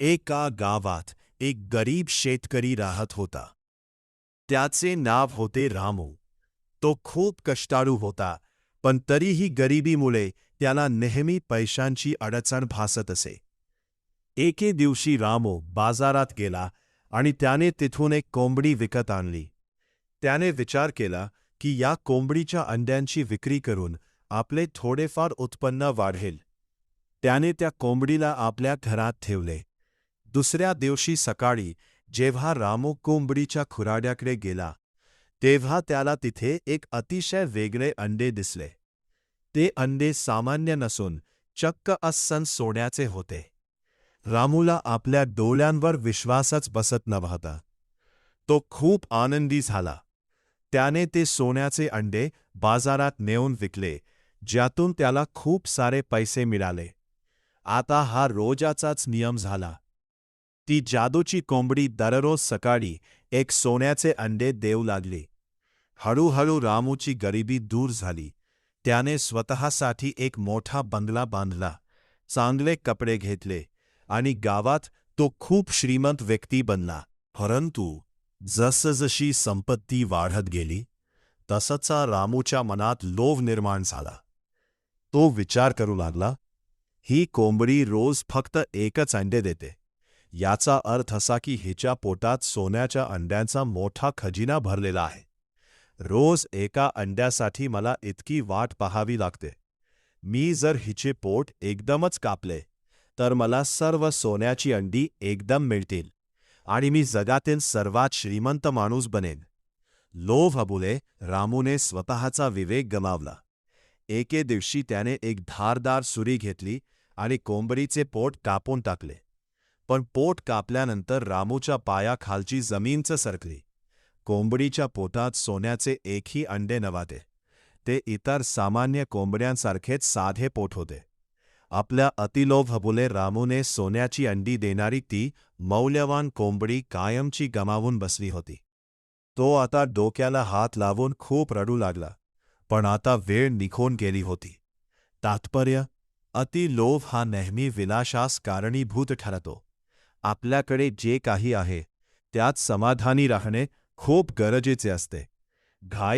एका गावात एक गरीब शेतकरी राहत होता. त्याचे नाव होते रामू. तो खूप कष्टाळू होता, पण तरीही गरिबीमुळे त्याला नेहमी पैशांची अडचण भासत असे. एके दिवशी रामू बाजारात गेला आणि त्याने तिथून एक कोंबडी विकत आणली. त्याने विचार केला की या कोंबडीच्या अंड्यांची विक्री करून आपले थोडेफार उत्पन्न वाढेल. त्याने त्या कोंबडीला आपल्या घरात ठेवले. दुसऱ्या दिवशी सकाळी जेव्हा रामू कोंबडीच्या खुराड्याकडे गेला, तेव्हा त्याला तिथे एक अतिशय वेगळे अंडे दिसले. ते अंडे सामान्य नसून चक्क अस्सल सोन्याचे होते. रामूला आपल्या डोळ्यांवर विश्वासच बसत नव्हता. तो खूप आनंदी झाला. त्याने ते सोन्याचे अंडे बाजारात नेऊन विकले, ज्यातून त्याला खूप सारे पैसे मिळाले. आता हा रोजाचाच नियम झाला. ती जादूची कोंबडी दररोज सकाळी एक सोन्याचे अंडे देऊ लागली. हळूहळू रामूची गरिबी दूर झाली. त्याने स्वतःसाठी एक मोठा बंगला बांधला, चांगले कपडे घेतले आणि गावात तो खूप श्रीमंत व्यक्ती बनला. परंतु जसजशी संपत्ती वाढत गेली, तसचा रामूच्या मनात लोभ निर्माण झाला. तो विचार करू लागला, ही कोंबडी रोज फक्त एकच अंडे देते. याचा अर्थ असा की हिच्या पोटात सोन्याच्या अंड्यांचा मोठा खजिना भरलेला आहे. रोज एका अंड्यासाठी मला इतकी वाट पाहावी लागते. मी जर हिचे पोट एकदमच कापले, तर मला सर्व सोन्याची अंडी एकदम मिळतील आणि मी जगातील सर्वात श्रीमंत माणूस बनेन. लोभामुळे रामूने स्वतःचा विवेक गमावला. एके दिवशी त्याने एक धारदार सुरी घेतली आणि कोंबडीचे पोट कापून टाकले. पण पोट कापल्यानंतर रामूच्या पायाखालची जमीनच सरकली. कोंबडीच्या पोटात सोन्याचे एकही अंडे नव्हते. ते इतर सामान्य कोंबड्यांसारखेच साधे पोट होते. आपल्या अतिलोभामुळे रामूने सोन्याची अंडी देणारी ती मौल्यवान कोंबडी कायमची गमावून बसली होती. तो आता डोक्याला हात लावून खूप रडू लागला. पण आता वेळ निघून गेली होती. तात्पर्य: अतिलोभ हा नेहमी विनाशास कारणीभूत ठरतो. आपल्याकडे जे काही आहे त्यात समाधानी राहणे खूप गरजेचे असते. घाई